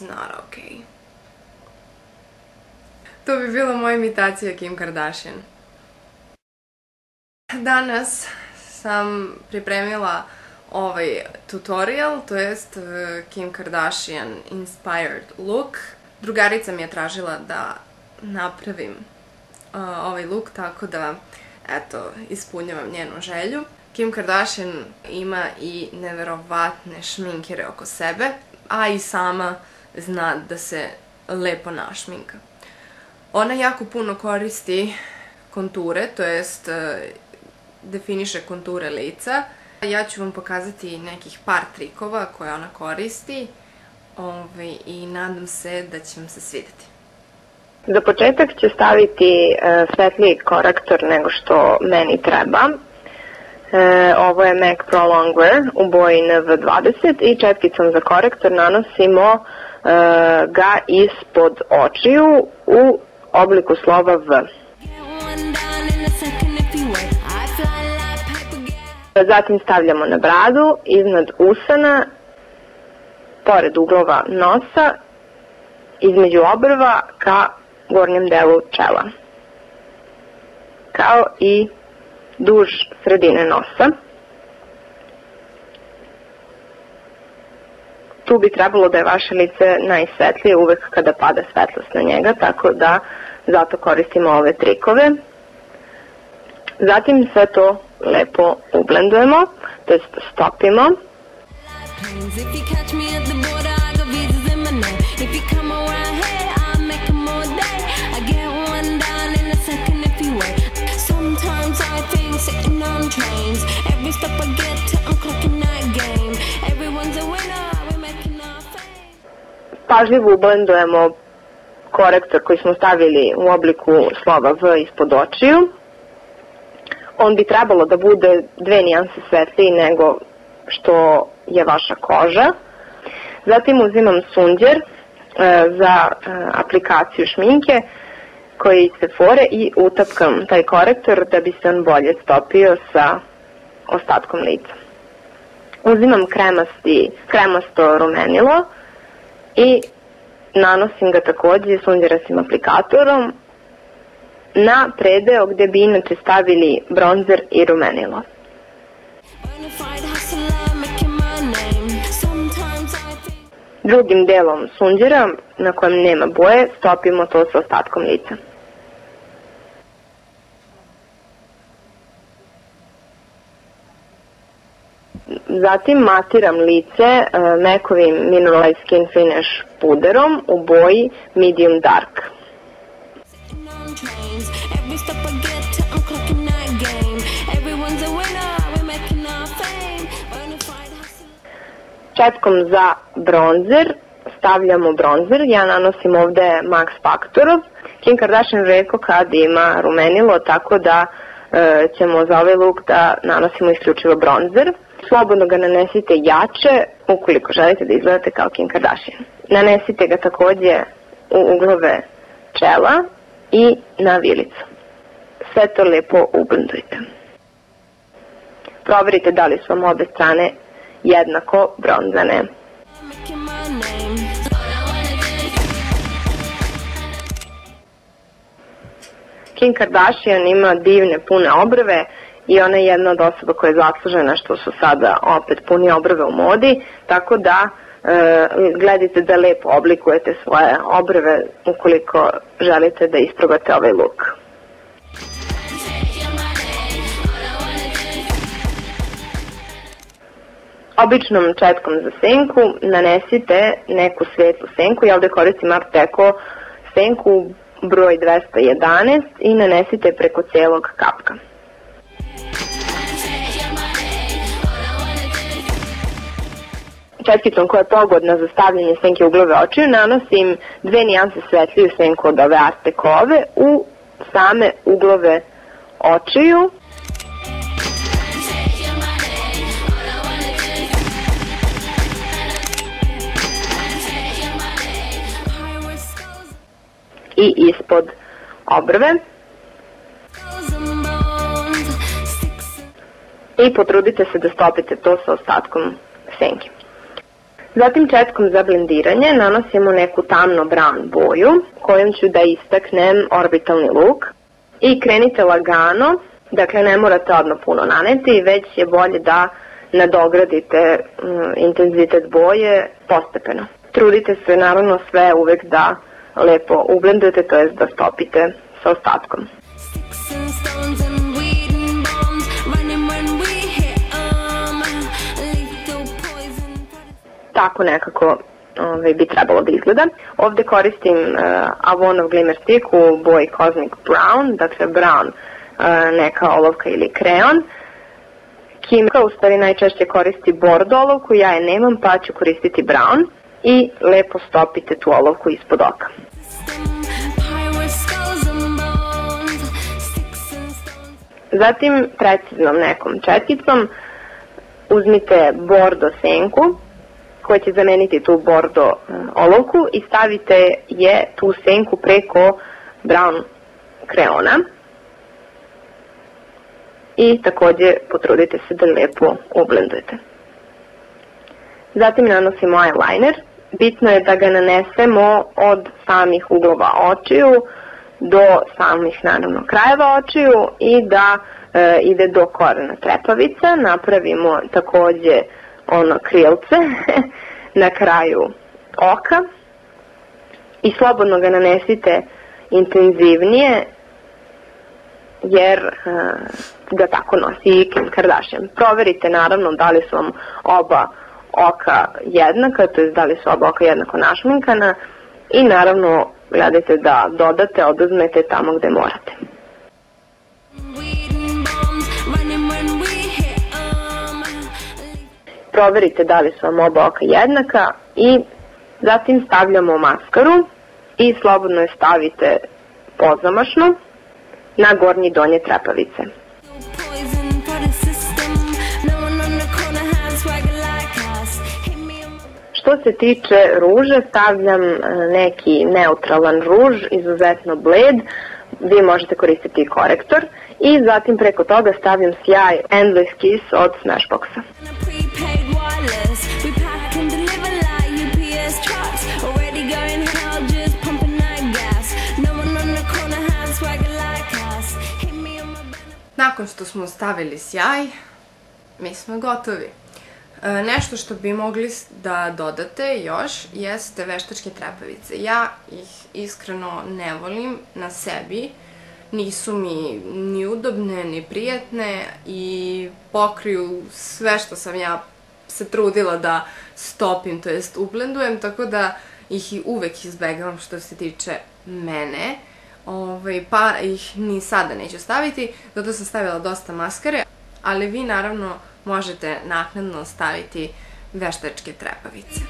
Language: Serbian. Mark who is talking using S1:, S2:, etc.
S1: was not okay. To bi bila moja imitacija Kim Kardashian. Danas sam pripremila ovaj tutorial, to jest Kim Kardashian inspired look. Drugarica mi je tražila da napravim ovaj look, tako da, eto, ispunjavam njenu želju. Kim Kardashian ima i neverovatne šminkere oko sebe, a i sama zna da se lepo našminka. Ona jako puno koristi konture, to jest definiše konture lica. Ja ću vam pokazati nekih par trikova koje ona koristi i nadam se da će vam se svideti.
S2: Za početak ću staviti svetliji korektor nego što meni treba. Ovo je MAC Pro Longwear u boji NV20 i četkicom za korektor nanosimo ga ispod očiju u obliku slova V. Zatim stavljamo na bradu, iznad usana, pored uglova nosa, između obrva ka gornjem delu čela, kao i duž sredine nosa. Tu bi trebalo da je vaše lice najsvetlije uvek kada pada svetlost na njega, tako da zato koristimo ove trikove. Zatim sve to lepo ublendujemo, to jest stopimo. Pažljivo ublendujemo korektor koji smo stavili u obliku slova V ispod očiju. On bi trebalo da bude 2 nijanse svetliji nego što je vaša koža. Zatim uzimam sunđer za aplikaciju šminke koji se fore i utapkam taj korektor da bi se on bolje stopio sa ostatkom lica. Uzimam kremasto rumenilo i nanosim ga takođe sunđerastim aplikatorom na predeo gde bi inače stavili bronzer i rumenilo. Drugim delom sunđera, na kojem nema boje, stopimo to sa ostatkom lica. Zatim matiram lice Mac-ovim Mineral Skin Finish puderom u boji Medium Dark. Četkom za bronzer stavljamo bronzer, ja nanosim ovde Max Factorov. Kim Kardashian retko kad ima rumenilo, tako da ćemo za ovaj look da nanosimo isključivo bronzer. Slobodno ga nanesite jače ukoliko želite da izgledate kao Kim Kardashian. Nanesite ga takođe u uglove čela i na vilicu. Sve to lepo ublendujte. Proverite da li su vam obe strane jednako bronzane. Kim Kardashian ima divne pune obrve i ona je jedna od osoba koja je zaslužena što su sada opet puni obrve u modi, tako da gledajte da lepo oblikujete svoje obrve ukoliko želite da isprobate ovaj look. Običnom četkom za senku nanesite neku svetlu senku, ja ovde koristim Art Deco senku broj 211 i nanesite preko celog kapka. Četkicom koja je pogodna za stavljanje senke u uglove očiju nanosim 2 nijanse svetliju senku od ove Art Decove u same uglove očiju. I ispod obrve. I potrudite se da stopite to sa ostatkom senke. Zatim četkom za blendiranje nanosimo neku tamno brown boju kojom ću da istaknem orbitalni luk i krenite lagano, dakle ne morate odmah puno naneti, već je bolje da nadogradite intenzitet boje postepeno. Trudite se naravno sve uvek da lepo ublendujete, to jest da stopite sa ostatkom. Tako nekako bi trebalo da izgleda. Ovde koristim Avonov Glimmer Stick u boji Cosmic Brown, dakle brown neka olovka ili kreon. Kimka u stvari najčešće koristi bordo olovku, ja je nemam pa ću koristiti brown i lepo stopite tu olovku ispod oka. Zatim preciznom nekom četicom uzmite bordo senku koja će zameniti tu bordo olovku i stavite je tu senku preko brown kreona i takođe potrudite se da lepo ublendujete. Zatim nanosimo eyeliner. Bitno je da ga nanesemo od samih uglova očiju do samih naravno krajeva očiju i da ide do korena trepavica. Napravimo takođe ono krilce na kraju oka i slobodno ga nanesite intenzivnije jer ga tako nosi i Kim Kardashian. Proverite naravno da li su vam oba oka jednaka, to je da li su oba oka jednako našminkana i naravno gledajte da dodate, oduzmete tamo gde morate. Proverite da li su vam oba oka jednaka i zatim stavljamo maskaru i slobodno je stavite pozamašno na gornji donje trepavice. Što se tiče ruže, stavljam neki neutralan ruž, izuzetno bled, vi možete koristiti i korektor i zatim preko toga stavljam sjaj Endless Kiss od Smashboxa.
S1: Nakon što smo stavili sjaj, mi smo gotovi. Nešto što bi mogli da dodate još jeste veštačke trepavice. Ja ih iskreno ne volim na sebi, nisu mi ni udobne, ni prijatne i pokriju sve što sam ja se trudila da stopim, to jest ublendujem, tako da ih i uvek izbegavam što se tiče mene. Pa ih ni sada neću staviti, zato sam stavila dosta maskare, ali vi naravno možete naknadno staviti veštačke trepavice.